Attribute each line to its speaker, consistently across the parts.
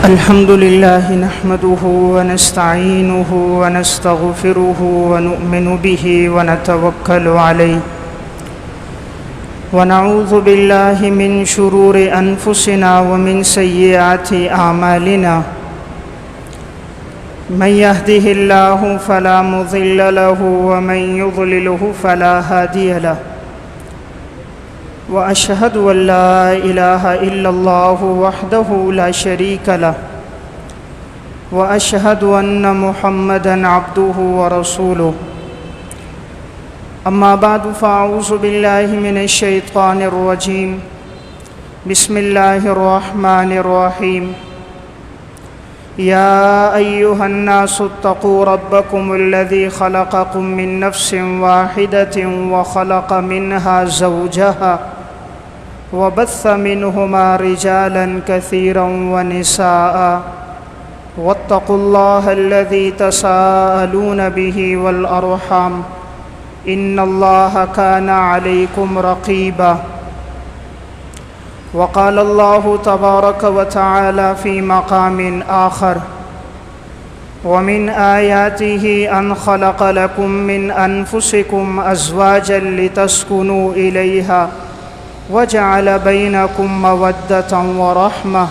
Speaker 1: الحمد لله نحمده ونستعينه ونستغفره ونؤمن به ونتوكل عليه ونعوذ بالله من شرور أنفسنا ومن سيئات أعمالنا من يهده الله فلا مضل له ومن يضلله فلا هادي له وأشهد أن لا إله إلا الله وحده لا شريك له وأشهد أن محمدًا عبده ورسوله أما بعد فأعوذ بالله من الشيطان الرجيم بسم الله الرحمن الرحيم يا أيها الناس اتقوا ربكم الذي خلقكم من نفس واحدة وخلق منها زوجها وبث منهما رجالا كثيرا ونساء واتقوا الله الذي تساءلون به والأرحام إن الله كان عليكم رقيبا وقال الله تبارك وتعالى في مقام آخر ومن آياته أن خلق لكم من أنفسكم أزواجا لتسكنوا إليها وجعل بينكم مودة ورحمة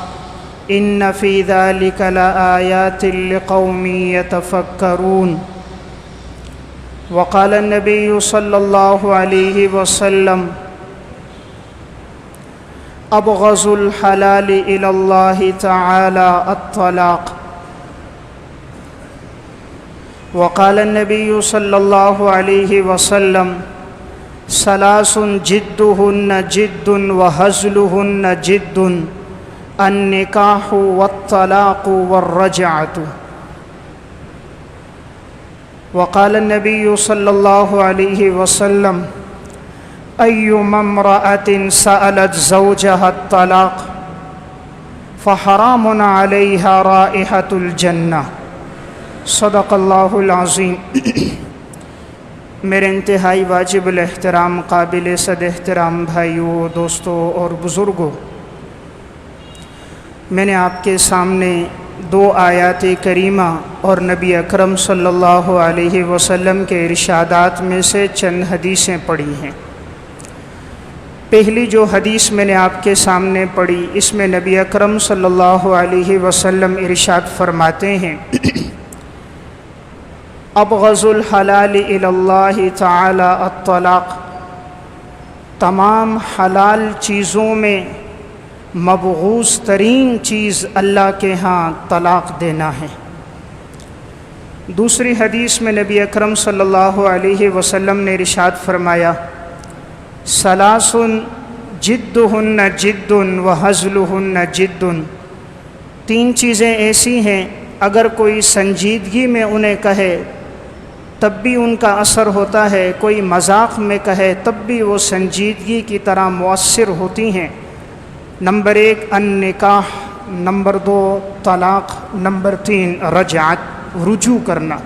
Speaker 1: إن في ذلك لآيات لقوم يتفكرون وقال النبي صلى الله عليه وسلم أبغض الحلال إلى الله تعالى الطلاق وقال النبي صلى الله عليه وسلم ثلاث جدهن جد وهزلهن جد النكاح والطلاق والرجعة وقال النبي صلى الله عليه وسلم أيما امرأة سألت زوجها الطلاق فحرام عليها رائحة الجنة صدق اللہ العظیم۔ میرے انتہائی واجب الاحترام قابل صد احترام بھائیوں، دوستوں اور بزرگوں، میں نے آپ کے سامنے دو آیات کریمہ اور نبی اکرم صلی اللہ علیہ وسلم کے ارشادات میں سے چند حدیثیں پڑھی ہیں۔ پہلی جو حدیث میں نے آپ کے سامنے پڑھی، اس میں نبی اکرم صلی اللہ علیہ وسلم ارشاد فرماتے ہیں ابغض الحلال الی اللہ تعالی الطلاق، تمام حلال چیزوں میں مبغوض ترین چیز اللہ کے ہاں طلاق دینا ہے۔ دوسری حدیث میں نبی اکرم صلی اللہ علیہ وسلم نے ارشاد فرمایا ثلاث جدہن جد وہزلہن جد، تین چیزیں ایسی ہیں اگر کوئی سنجیدگی میں انہیں کہے تب بھی ان کا اثر ہوتا ہے، کوئی مذاق میں کہے تب بھی وہ سنجیدگی کی طرح مؤثر ہوتی ہیں۔ نمبر 1 النکاح، نمبر 2 طلاق، نمبر 3 رجعت، رجوع کرنا۔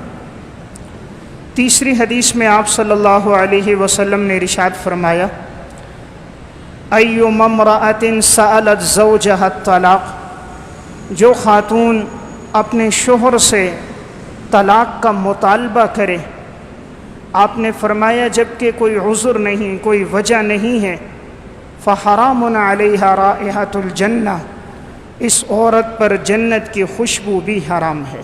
Speaker 1: تیسری حدیث میں آپ صلی اللہ علیہ وسلم نے ارشاد فرمایا ایما امرأۃ سألت زوجها الطلاق، جو خاتون اپنے شوہر سے طلاق کا مطالبہ کرے، آپ نے فرمایا جبکہ کوئی عذر نہیں، کوئی وجہ نہیں ہے، فحرام علیہا رائحۃ الجنہ، اس عورت پر جنت کی خوشبو بھی حرام ہے،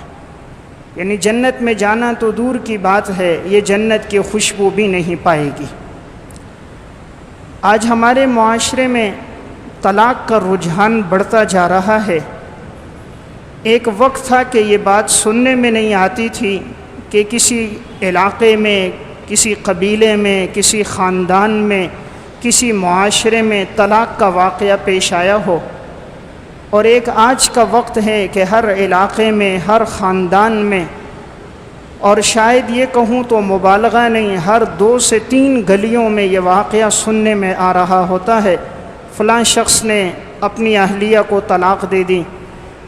Speaker 1: یعنی جنت میں جانا تو دور کی بات ہے، یہ جنت کی خوشبو بھی نہیں پائے گی۔ آج ہمارے معاشرے میں طلاق کا رجحان بڑھتا جا رہا ہے۔ ایک وقت تھا کہ یہ بات سننے میں نہیں آتی تھی کہ کسی علاقے میں، کسی قبیلے میں، کسی خاندان میں، کسی معاشرے میں طلاق کا واقعہ پیش آیا ہو، اور ایک آج کا وقت ہے کہ ہر علاقے میں، ہر خاندان میں، اور شاید یہ کہوں تو مبالغہ نہیں، ہر 2 سے 3 گلیوں میں یہ واقعہ سننے میں آ رہا ہوتا ہے فلاں شخص نے اپنی اہلیہ کو طلاق دے دی،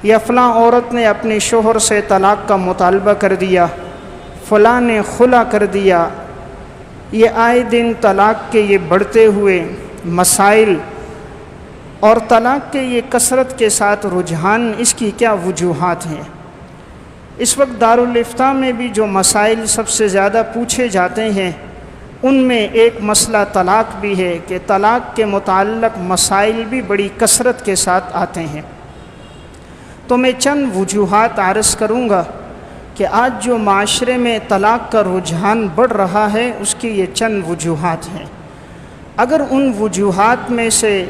Speaker 1: یا فلاں عورت نے اپنے شوہر سے طلاق کا مطالبہ کر دیا، فلاں نے خلا کر دیا۔ یہ آئے دن طلاق کے یہ بڑھتے ہوئے مسائل اور طلاق کے یہ کثرت کے ساتھ رجحان، اس کی کیا وجوہات ہیں؟ اس وقت دارالافتاء میں بھی جو مسائل سب سے زیادہ پوچھے جاتے ہیں ان میں ایک مسئلہ طلاق بھی ہے کہ طلاق کے متعلق مسائل بھی بڑی کثرت کے ساتھ آتے ہیں۔ تو میں چند وجوہات عرض کروں گا کہ آج جو معاشرے میں طلاق کا رجحان بڑھ رہا ہے اس کی یہ چند وجوہات ہیں۔ اگر ان وجوہات میں سے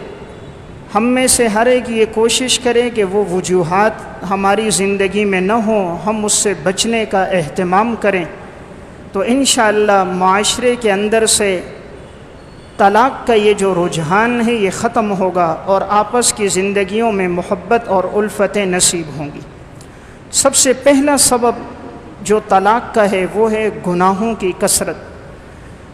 Speaker 1: ہم میں سے ہر ایک یہ کوشش کرے کہ وہ وجوہات ہماری زندگی میں نہ ہوں، ہم اس سے بچنے کا اہتمام کریں، تو انشاءاللہ معاشرے کے اندر سے طلاق کا یہ جو رجحان ہے یہ ختم ہوگا اور آپس کی زندگیوں میں محبت اور الفتیں نصیب ہوں گی۔ سب سے پہلا سبب جو طلاق کا ہے وہ ہے گناہوں کی کثرت۔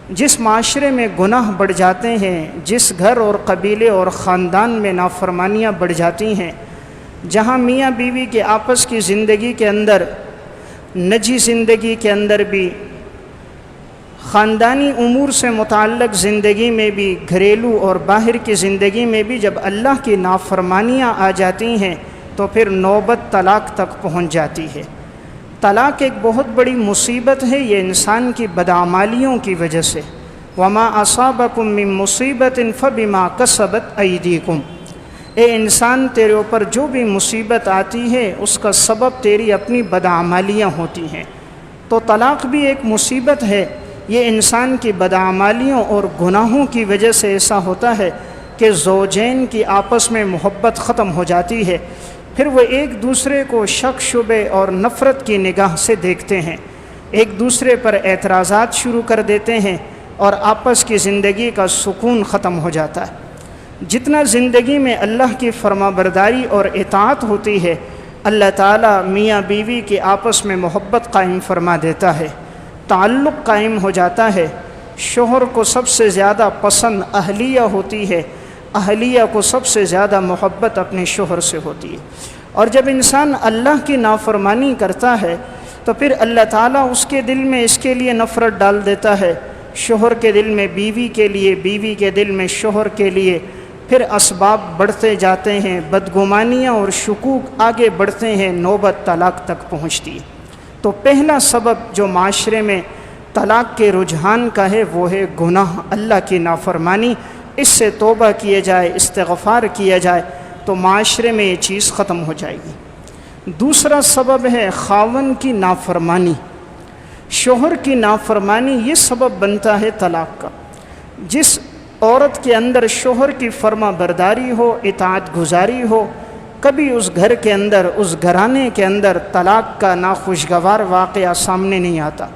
Speaker 1: جس معاشرے میں گناہ بڑھ جاتے ہیں، جس گھر اور قبیلے اور خاندان میں نافرمانیاں بڑھ جاتی ہیں، جہاں میاں بیوی کے آپس کی زندگی کے اندر، نجی زندگی کے اندر بھی، خاندانی امور سے متعلق زندگی میں بھی، گھریلو اور باہر کی زندگی میں بھی جب اللہ کی نافرمانیاں آ جاتی ہیں تو پھر نوبت طلاق تک پہنچ جاتی ہے۔ طلاق ایک بہت بڑی مصیبت ہے، یہ انسان کی بدعمالیوں کی وجہ سے۔ وَمَا أَصَابَكُم مِّن مُّصِيبَةٍ فَبِمَا كَسَبَتْ أَيْدِيكُمْ، اے انسان تیرے اوپر جو بھی مصیبت آتی ہے اس کا سبب تیری اپنی بدعمالیاں ہوتی ہیں۔ تو طلاق بھی ایک مصیبت ہے، یہ انسان کی بدعمالیوں اور گناہوں کی وجہ سے ایسا ہوتا ہے کہ زوجین کی آپس میں محبت ختم ہو جاتی ہے، پھر وہ ایک دوسرے کو شک شبے اور نفرت کی نگاہ سے دیکھتے ہیں، ایک دوسرے پر اعتراضات شروع کر دیتے ہیں اور آپس کی زندگی کا سکون ختم ہو جاتا ہے۔ جتنا زندگی میں اللہ کی فرما برداری اور اطاعت ہوتی ہے، اللہ تعالیٰ میاں بیوی کی آپس میں محبت قائم فرما دیتا ہے، تعلق قائم ہو جاتا ہے۔ شوہر کو سب سے زیادہ پسند اہلیہ ہوتی ہے، اہلیہ کو سب سے زیادہ محبت اپنے شوہر سے ہوتی ہے۔ اور جب انسان اللہ کی نافرمانی کرتا ہے تو پھر اللہ تعالیٰ اس کے دل میں اس کے لیے نفرت ڈال دیتا ہے، شوہر کے دل میں بیوی کے لیے، بیوی کے دل میں شوہر کے لیے، پھر اسباب بڑھتے جاتے ہیں، بدگمانیاں اور شکوک آگے بڑھتے ہیں، نوبت طلاق تک پہنچتی ہے۔ تو پہلا سبب جو معاشرے میں طلاق کے رجحان کا ہے وہ ہے گناہ، اللہ کی نافرمانی۔ اس سے توبہ کیا جائے، استغفار کیا جائے تو معاشرے میں یہ چیز ختم ہو جائے گی۔ دوسرا سبب ہے خاوند کی نافرمانی، شوہر کی نافرمانی، یہ سبب بنتا ہے طلاق کا۔ جس عورت کے اندر شوہر کی فرما برداری ہو، اطاعت گزاری ہو، کبھی اس گھر کے اندر، اس گھرانے کے اندر طلاق کا ناخوشگوار واقعہ سامنے نہیں آتا۔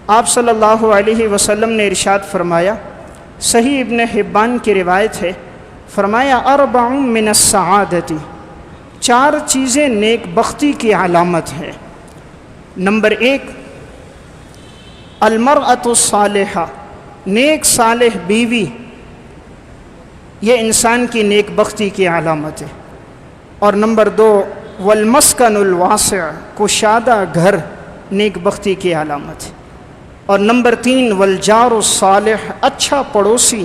Speaker 1: آپ صلی اللہ علیہ وسلم نے ارشاد فرمایا، صحیح ابن حبان کی روایت ہے، فرمایا اربع من السعادتی، چار چیزیں نیک بختی کی علامت ہے۔ نمبر ایک، المرأۃ الصالحہ، نیک صالح بیوی، یہ انسان کی نیک بختی کی علامت ہے۔ اور نمبر دو، والمسکن الواسع، کشادہ گھر، نیک بختی کی علامت ہے۔ اور نمبر تین، والجار الصالح، اچھا پڑوسی،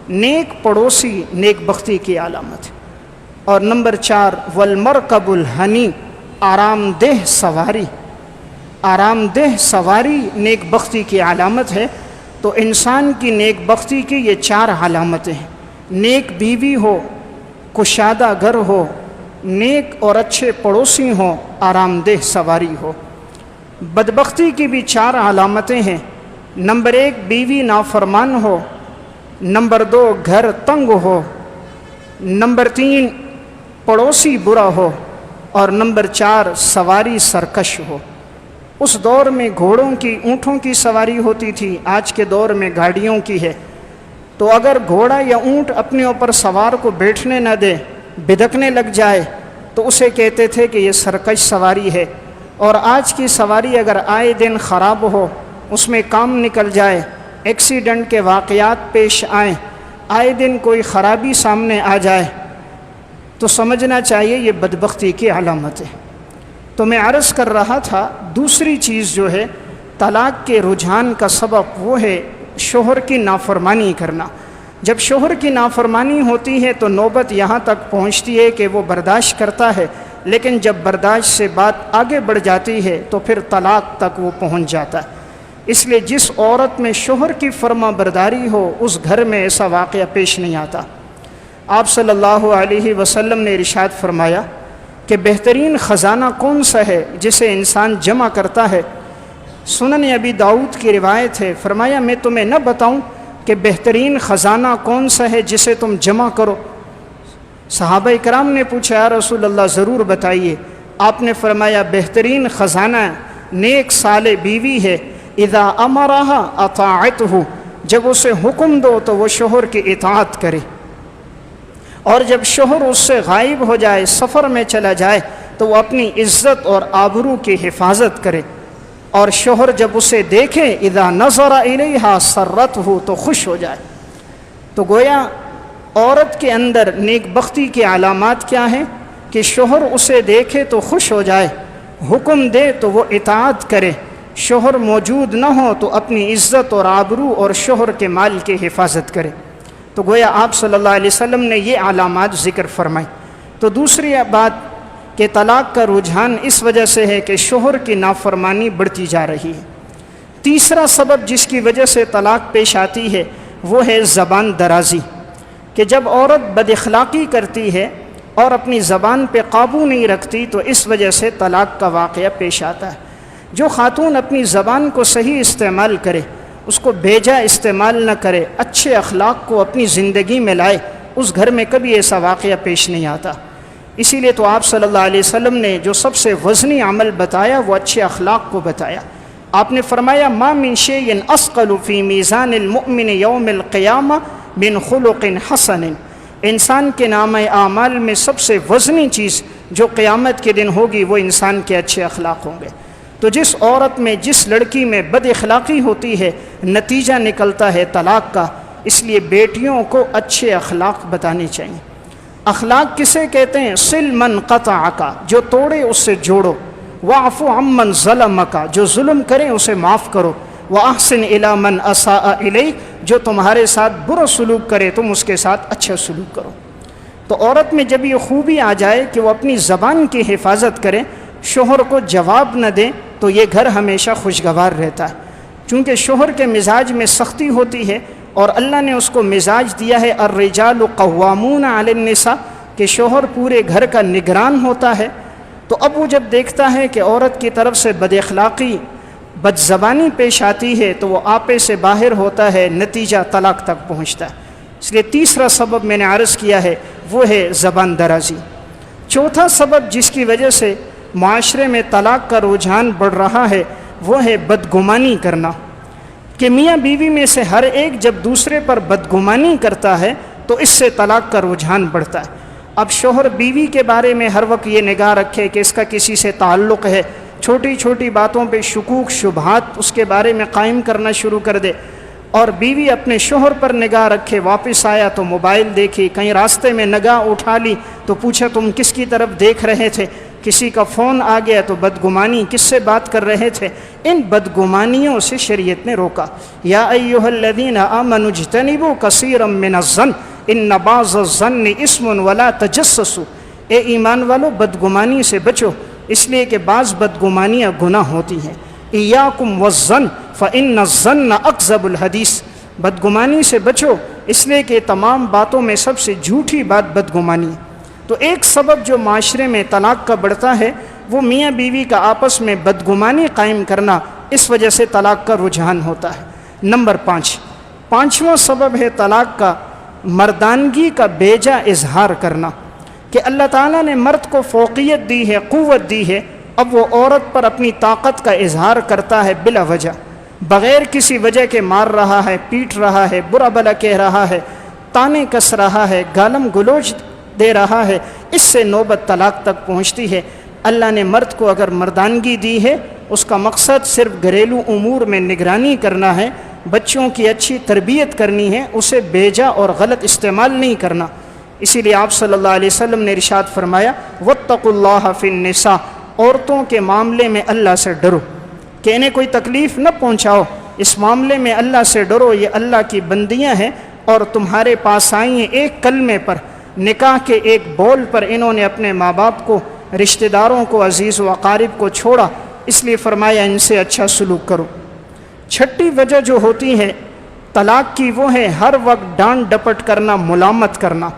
Speaker 1: نیک پڑوسی، نیک بختی کی علامت ہے۔ اور نمبر چار، والمرکب الحنی، آرام دہ سواری، آرام دہ سواری نیک بختی کی علامت ہے۔ تو انسان کی نیک بختی کی یہ چار علامتیں ہیں، نیک بیوی ہو، کشادہ گھر ہو، نیک اور اچھے پڑوسی ہوں، آرام دہ سواری ہو۔ بدبختی کی بھی چار علامتیں ہیں۔ نمبر ایک، بیوی نافرمان ہو، نمبر دو، گھر تنگ ہو، نمبر تین، پڑوسی برا ہو، اور نمبر چار، سواری سرکش ہو۔ اس دور میں گھوڑوں کی، اونٹوں کی سواری ہوتی تھی، آج کے دور میں گاڑیوں کی ہے۔ تو اگر گھوڑا یا اونٹ اپنے اوپر سوار کو بیٹھنے نہ دے، بدکنے لگ جائے تو اسے کہتے تھے کہ یہ سرکش سواری ہے۔ اور آج کی سواری اگر آئے دن خراب ہو، اس میں کام نکل جائے، ایکسیڈنٹ کے واقعات پیش آئیں، آئے دن کوئی خرابی سامنے آ جائے تو سمجھنا چاہیے یہ بدبختی کی علامت ہے۔ تو میں عرض کر رہا تھا، دوسری چیز جو ہے طلاق کے رجحان کا سبب وہ ہے شوہر کی نافرمانی کرنا۔ جب شوہر کی نافرمانی ہوتی ہے تو نوبت یہاں تک پہنچتی ہے کہ وہ برداشت کرتا ہے، لیکن جب برداشت سے بات آگے بڑھ جاتی ہے تو پھر طلاق تک وہ پہنچ جاتا ہے۔ اس لیے جس عورت میں شوہر کی فرما برداری ہو اس گھر میں ایسا واقعہ پیش نہیں آتا۔ آپ صلی اللہ علیہ وسلم نے ارشاد فرمایا کہ بہترین خزانہ کون سا ہے جسے انسان جمع کرتا ہے؟ سنن ابی داؤد کی روایت ہے، فرمایا میں تمہیں نہ بتاؤں کہ بہترین خزانہ کون سا ہے جسے تم جمع کرو؟ صحابہ کرام نے پوچھا یا رسول اللہ ضرور بتائیے۔ آپ نے فرمایا بہترین خزانہ نیک صالح بیوی ہے، اذا امرہا اطاعتہ، جب اسے حکم دو تو وہ شوہر کی اطاعت کرے، اور جب شوہر اس سے غائب ہو جائے، سفر میں چلا جائے، تو وہ اپنی عزت اور آبرو کی حفاظت کرے، اور شوہر جب اسے دیکھے اذا نظر الیہا سرتہ، تو خوش ہو جائے۔ تو گویا عورت کے اندر نیک بختی کی علامات کیا ہیں کہ شوہر اسے دیکھے تو خوش ہو جائے، حکم دے تو وہ اطاعت کرے، شوہر موجود نہ ہو تو اپنی عزت اور آبرو اور شوہر کے مال کی حفاظت کرے۔ تو گویا آپ صلی اللہ علیہ وسلم نے یہ علامات ذکر فرمائی۔ تو دوسری بات کہ طلاق کا رجحان اس وجہ سے ہے کہ شوہر کی نافرمانی بڑھتی جا رہی ہے۔ تیسرا سبب جس کی وجہ سے طلاق پیش آتی ہے وہ ہے زبان درازی، کہ جب عورت بد اخلاقی کرتی ہے اور اپنی زبان پہ قابو نہیں رکھتی تو اس وجہ سے طلاق کا واقعہ پیش آتا ہے۔ جو خاتون اپنی زبان کو صحیح استعمال کرے، اس کو بیجا استعمال نہ کرے، اچھے اخلاق کو اپنی زندگی میں لائے، اس گھر میں کبھی ایسا واقعہ پیش نہیں آتا۔ اسی لیے تو آپ صلی اللہ علیہ وسلم نے جو سب سے وزنی عمل بتایا وہ اچھے اخلاق کو بتایا۔ آپ نے فرمایا ما من شیء اثقل فی میزان المؤمن یوم القیامہ من خلق حسن، انسان کے نامہ اعمال میں سب سے وزنی چیز جو قیامت کے دن ہوگی وہ انسان کے اچھے اخلاق ہوں گے۔ تو جس عورت میں، جس لڑکی میں بد اخلاقی ہوتی ہے، نتیجہ نکلتا ہے طلاق کا۔ اس لیے بیٹیوں کو اچھے اخلاق بتانے چاہیے۔ اخلاق کسے کہتے ہیں؟ صل من قطعک، جو توڑے اس سے جوڑو، واعف عمن ظلمک، جو ظلم کرے اسے معاف کرو، واحسن الی من اساء الیک، جو تمہارے ساتھ برا سلوک کرے تم اس کے ساتھ اچھا سلوک کرو۔ تو عورت میں جب یہ خوبی آ جائے کہ وہ اپنی زبان کی حفاظت کرے، شوہر کو جواب نہ دے، تو یہ گھر ہمیشہ خوشگوار رہتا ہے۔ چونکہ شوہر کے مزاج میں سختی ہوتی ہے اور اللہ نے اس کو مزاج دیا ہے الرجال قوامون علی النساء، کہ شوہر پورے گھر کا نگران ہوتا ہے۔ تو اب وہ جب دیکھتا ہے کہ عورت کی طرف سے بد اخلاقی، بد زبانی پیش آتی ہے تو وہ آپے سے باہر ہوتا ہے، نتیجہ طلاق تک پہنچتا ہے۔ اس لیے تیسرا سبب میں نے عرض کیا ہے وہ ہے زبان درازی۔ چوتھا سبب جس کی وجہ سے معاشرے میں طلاق کا رجحان بڑھ رہا ہے وہ ہے بدگمانی کرنا، کہ میاں بیوی میں سے ہر ایک جب دوسرے پر بدگمانی کرتا ہے تو اس سے طلاق کا رجحان بڑھتا ہے۔ اب شوہر بیوی کے بارے میں ہر وقت یہ نگاہ رکھے کہ اس کا کسی سے تعلق ہے، چھوٹی چھوٹی باتوں پہ شکوک شبہات اس کے بارے میں قائم کرنا شروع کر دے، اور بیوی اپنے شوہر پر نگاہ رکھے، واپس آیا تو موبائل دیکھی، کہیں راستے میں نگاہ اٹھا لی تو پوچھا تم کس کی طرف دیکھ رہے تھے، کسی کا فون آ گیا تو بدگمانی، کس سے بات کر رہے تھے۔ ان بدگمانیوں سے شریعت نے روکا۔ یا ایھا الذین آمنوا اجتنبوا کثیرا من الظن ان بعض الظن اسم ولا تجسسوا، اے ایمان والو بدگمانی سے بچو، اس لیے کہ بعض بدگمانیاں گناہ ہوتی ہیں۔ ایاکم والظن فإن الظن اکذب الحدیث، بدگمانی سے بچو اس لیے کہ تمام باتوں میں سب سے جھوٹی بات بدگمانی ہے۔ تو ایک سبب جو معاشرے میں طلاق کا بڑھتا ہے وہ میاں بیوی کا آپس میں بدگمانی قائم کرنا، اس وجہ سے طلاق کا رجحان ہوتا ہے۔ نمبر 5، پانچواں سبب ہے طلاق کا مردانگی کا بیجا اظہار کرنا، کہ اللہ تعالیٰ نے مرد کو فوقیت دی ہے، قوت دی ہے، اب وہ عورت پر اپنی طاقت کا اظہار کرتا ہے بلا وجہ، بغیر کسی وجہ کے مار رہا ہے، پیٹ رہا ہے، برا بلا کہہ رہا ہے، تانے کس رہا ہے، گالم گلوچ دے رہا ہے، اس سے نوبت طلاق تک پہنچتی ہے۔ اللہ نے مرد کو اگر مردانگی دی ہے، اس کا مقصد صرف گھریلو امور میں نگرانی کرنا ہے، بچوں کی اچھی تربیت کرنی ہے، اسے بیجا اور غلط استعمال نہیں کرنا۔ اسی لیے آپ صلی اللہ علیہ وسلم نے ارشاد فرمایا واتقوا اللہ فی النساء، عورتوں کے معاملے میں اللہ سے ڈرو، کہ انہیں کوئی تکلیف نہ پہنچاؤ، اس معاملے میں اللہ سے ڈرو، یہ اللہ کی بندیاں ہیں، اور تمہارے پاس آئی ہیں ایک کلمے پر، نکاح کے ایک بول پر انہوں نے اپنے ماں باپ کو، رشتہ داروں کو، عزیز و اقارب کو چھوڑا، اس لیے فرمایا ان سے اچھا سلوک کرو۔ چھٹی وجہ جو ہوتی ہے طلاق کی وہ ہے ہر وقت ڈانٹ ڈپٹ کرنا، ملامت کرنا۔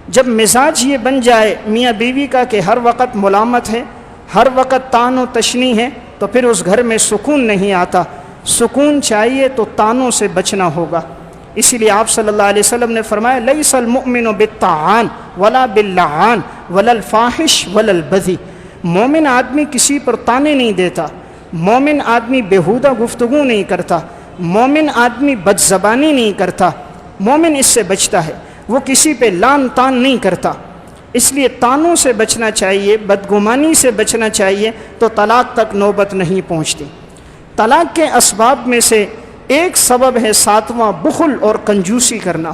Speaker 1: جب مزاج یہ بن جائے میاں بیوی کا کہ ہر وقت ملامت ہے، ہر وقت طعن و تشنیع ہے، تو پھر اس گھر میں سکون نہیں آتا۔ سکون چاہیے تو طعنوں سے بچنا ہوگا۔ اسی لیے آپ صلی اللہ علیہ وسلم نے فرمایا لیس المؤمن بالطعان ولا باللعان ولا الفاحش ولا البذی، مومن آدمی کسی پر طعنے نہیں دیتا، مومن آدمی بیہودہ گفتگو نہیں کرتا، مومن آدمی بد زبانی نہیں کرتا، مومن اس سے بچتا ہے، وہ کسی پہ لان تان نہیں کرتا۔ اس لیے طعنوں سے بچنا چاہیے، بدگمانی سے بچنا چاہیے، تو طلاق تک نوبت نہیں پہنچتی۔ طلاق کے اسباب میں سے ایک سبب ہے 7واں بخل اور کنجوسی کرنا،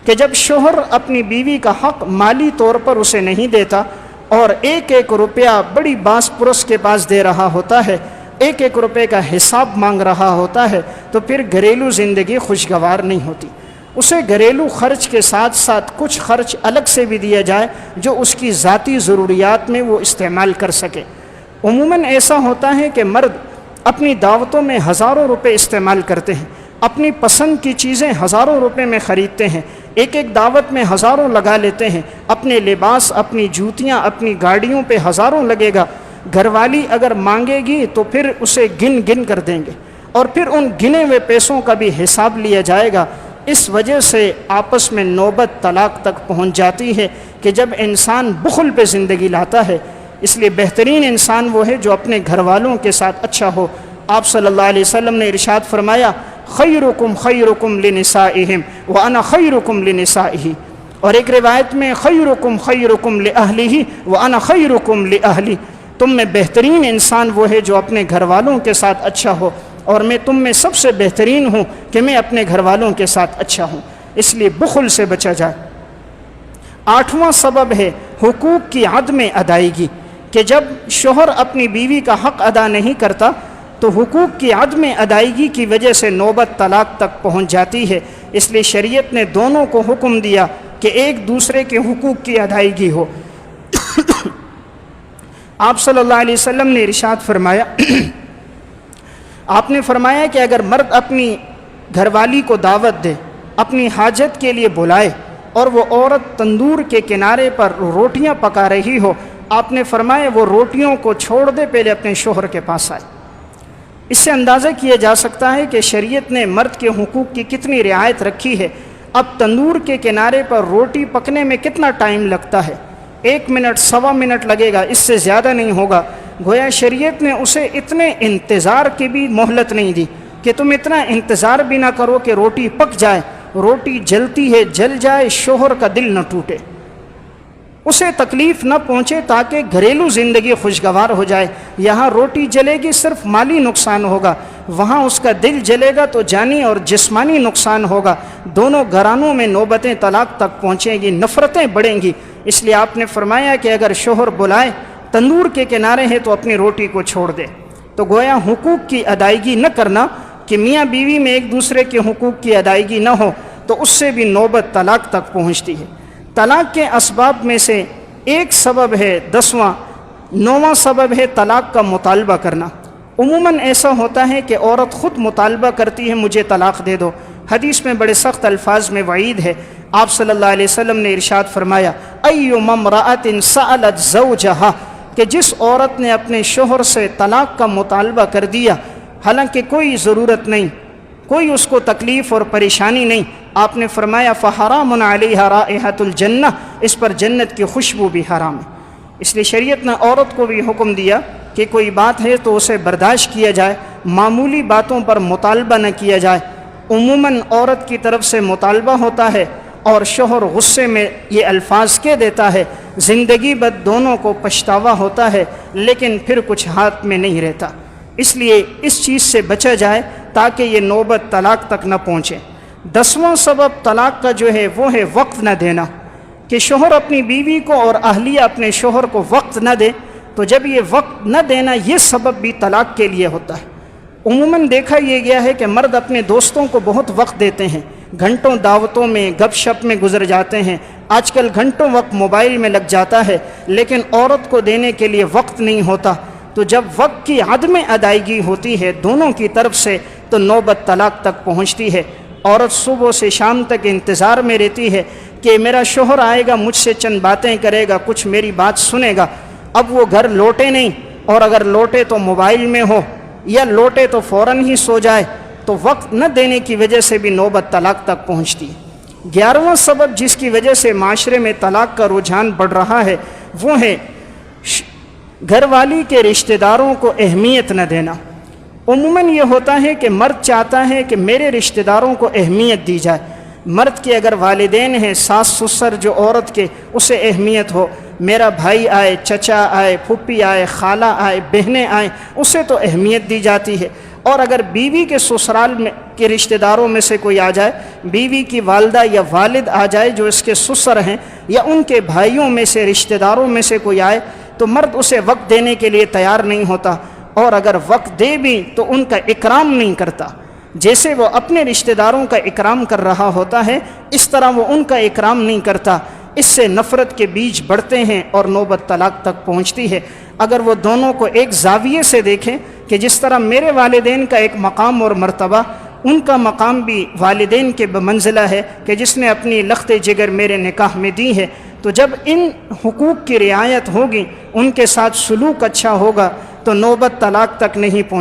Speaker 1: کہ جب شوہر اپنی بیوی کا حق مالی طور پر اسے نہیں دیتا اور ایک ایک روپیہ بڑی باس پرس کے پاس دے رہا ہوتا ہے، ایک ایک روپے کا حساب مانگ رہا ہوتا ہے، تو پھر گھریلو زندگی خوشگوار نہیں ہوتی۔ اسے گھریلو خرچ کے ساتھ ساتھ کچھ خرچ الگ سے بھی دیا جائے جو اس کی ذاتی ضروریات میں وہ استعمال کر سکے۔ عموماً ایسا ہوتا ہے کہ مرد اپنی دعوتوں میں ہزاروں روپے استعمال کرتے ہیں، اپنی پسند کی چیزیں ہزاروں روپے میں خریدتے ہیں، ایک ایک دعوت میں ہزاروں لگا لیتے ہیں، اپنے لباس، اپنی جوتیاں، اپنی گاڑیوں پہ ہزاروں لگے گا۔ گھر والی اگر مانگے گی تو پھر اسے گن گن کر دیں گے، اور پھر ان گنے ہوئے پیسوں کا بھی حساب لیا جائے گا۔ اس وجہ سے آپس میں نوبت طلاق تک پہنچ جاتی ہے کہ جب انسان بخل پہ زندگی لاتا ہے۔ اس لیے بہترین انسان وہ ہے جو اپنے گھر والوں کے ساتھ اچھا ہو۔ آپ صلی اللہ علیہ وسلم نے ارشاد فرمایا خیرکم خیرکم لنسائہم وانا خیرکم لنسائہ، اور ایک روایت میں خیرکم خیرکم لأہلہ وانا خیرکم لأہلی، تم میں بہترین انسان وہ ہے جو اپنے گھر والوں کے ساتھ اچھا ہو، اور میں تم میں سب سے بہترین ہوں کہ میں اپنے گھر والوں کے ساتھ اچھا ہوں۔ اس لیے بخل سے بچا جائے۔ 8واں سبب ہے حقوق کی عدم ادائیگی، کہ جب شوہر اپنی بیوی کا حق ادا نہیں کرتا تو حقوق کی عدم ادائیگی کی وجہ سے نوبت طلاق تک پہنچ جاتی ہے۔ اس لیے شریعت نے دونوں کو حکم دیا کہ ایک دوسرے کے حقوق کی ادائیگی ہو۔ آپ صلی اللہ علیہ وسلم نے ارشاد فرمایا آپ نے فرمایا کہ اگر مرد اپنی گھر والی کو دعوت دے، اپنی حاجت کے لیے بلائے، اور وہ عورت تندور کے کنارے پر روٹیاں پکا رہی ہو، آپ نے فرمایا وہ روٹیوں کو چھوڑ دے، پہلے اپنے شوہر کے پاس آئے۔ اس سے اندازہ کیا جا سکتا ہے کہ شریعت نے مرد کے حقوق کی کتنی رعایت رکھی ہے۔ اب تندور کے کنارے پر روٹی پکنے میں کتنا ٹائم لگتا ہے؟ 1 منٹ، 1.25 منٹ لگے گا، اس سے زیادہ نہیں ہوگا۔ گویا شریعت نے اسے اتنے انتظار کی بھی مہلت نہیں دی کہ تم اتنا انتظار بھی نہ کرو کہ روٹی پک جائے۔ روٹی جلتی ہے، جل جائے، شوہر کا دل نہ ٹوٹے، اسے تکلیف نہ پہنچے، تاکہ گھریلو زندگی خوشگوار ہو جائے۔ یہاں روٹی جلے گی صرف مالی نقصان ہوگا، وہاں اس کا دل جلے گا تو جانی اور جسمانی نقصان ہوگا۔ دونوں گھرانوں میں نوبتیں طلاق تک پہنچیں گی، نفرتیں بڑھیں گی۔ اس لیے آپ نے فرمایا کہ اگر شوہر بلائے، تندور کے کنارے ہے، تو اپنی روٹی کو چھوڑ دے۔ تو گویا حقوق کی ادائیگی نہ کرنا، کہ میاں بیوی میں ایک دوسرے کے حقوق کی ادائیگی نہ ہو، تو اس سے بھی نوبت طلاق تک پہنچتی ہے۔ طلاق کے اسباب میں سے ایک سبب ہے 10واں، 9واں سبب ہے طلاق کا مطالبہ کرنا۔ عموماً ایسا ہوتا ہے کہ عورت خود مطالبہ کرتی ہے مجھے طلاق دے دو۔ حدیث میں بڑے سخت الفاظ میں وعید ہے۔ آپ صلی اللہ علیہ وسلم نے ارشاد فرمایا ایما امرأۃ سألت زوجہا، کہ جس عورت نے اپنے شوہر سے طلاق کا مطالبہ کر دیا، حالانکہ کوئی ضرورت نہیں، کوئی اس کو تکلیف اور پریشانی نہیں، آپ نے فرمایا فحرام علیہا رائحۃ الجنہ، اس پر جنت کی خوشبو بھی حرام ہے۔ اس لیے شریعت نے عورت کو بھی حکم دیا کہ کوئی بات ہے تو اسے برداشت کیا جائے، معمولی باتوں پر مطالبہ نہ کیا جائے۔ عموماً عورت کی طرف سے مطالبہ ہوتا ہے اور شوہر غصے میں یہ الفاظ کہہ دیتا ہے، زندگی بھر دونوں کو پچھتاوا ہوتا ہے، لیکن پھر کچھ ہاتھ میں نہیں رہتا۔ اس لیے اس چیز سے بچا جائے تاکہ یہ نوبت طلاق تک نہ پہنچے۔ 10واں سبب طلاق کا جو ہے وہ ہے وقت نہ دینا، کہ شوہر اپنی بیوی کو اور اہلیہ اپنے شوہر کو وقت نہ دے۔ تو جب یہ وقت نہ دینا، یہ سبب بھی طلاق کے لیے ہوتا ہے۔ عموماً دیکھا یہ گیا ہے کہ مرد اپنے دوستوں کو بہت وقت دیتے ہیں، گھنٹوں دعوتوں میں گپ شپ میں گزر جاتے ہیں، آج کل گھنٹوں وقت موبائل میں لگ جاتا ہے، لیکن عورت کو دینے کے لیے وقت نہیں ہوتا۔ تو جب وقت کی عدم ادائیگی ہوتی ہے دونوں کی طرف سے تو نوبت طلاق تک پہنچتی ہے۔ عورت صبح سے شام تک انتظار میں رہتی ہے کہ میرا شوہر آئے گا، مجھ سے چند باتیں کرے گا، کچھ میری بات سنے گا۔ اب وہ گھر لوٹے نہیں، اور اگر لوٹے تو موبائل میں ہو، یا لوٹے تو فوراً ہی سو جائے، تو وقت نہ دینے کی وجہ سے بھی نوبت طلاق تک پہنچتی ہے۔ 11واں سبب جس کی وجہ سے معاشرے میں طلاق کا رجحان بڑھ رہا ہے وہ ہے گھر والی کے رشتہ داروں کو اہمیت نہ دینا۔ عموماً یہ ہوتا ہے کہ مرد چاہتا ہے کہ میرے رشتہ داروں کو اہمیت دی جائے، مرد کے اگر والدین ہیں، ساس سسر جو عورت کے، اسے اہمیت ہو، میرا بھائی آئے، چچا آئے، پھوپھی آئے، خالہ آئے، بہنیں آئیں، اسے تو اہمیت دی جاتی ہے۔ اور اگر بیوی کے سسرال میں کے رشتہ داروں میں سے کوئی آ جائے، بیوی کی والدہ یا والد آ جائے جو اس کے سسر ہیں، یا ان کے بھائیوں میں سے رشتہ داروں میں سے کوئی آئے، تو مرد اسے وقت دینے کے لیے تیار نہیں ہوتا، اور اگر وقت دے بھی تو ان کا اکرام نہیں کرتا۔ جیسے وہ اپنے رشتہ داروں کا اکرام کر رہا ہوتا ہے، اس طرح وہ ان کا اکرام نہیں کرتا۔ اس سے نفرت کے بیج بڑھتے ہیں اور نوبت طلاق تک پہنچتی ہے۔ اگر وہ دونوں کو ایک زاویے سے دیکھیں کہ جس طرح میرے والدین کا ایک مقام اور مرتبہ، ان کا مقام بھی والدین کے بمنزلہ ہے کہ جس نے اپنی لخت جگر میرے نکاح میں دی ہے، تو جب ان حقوق کی رعایت ہوگی، ان کے ساتھ سلوک اچھا ہوگا، تو نوبت طلاق تک نہیں پہنچ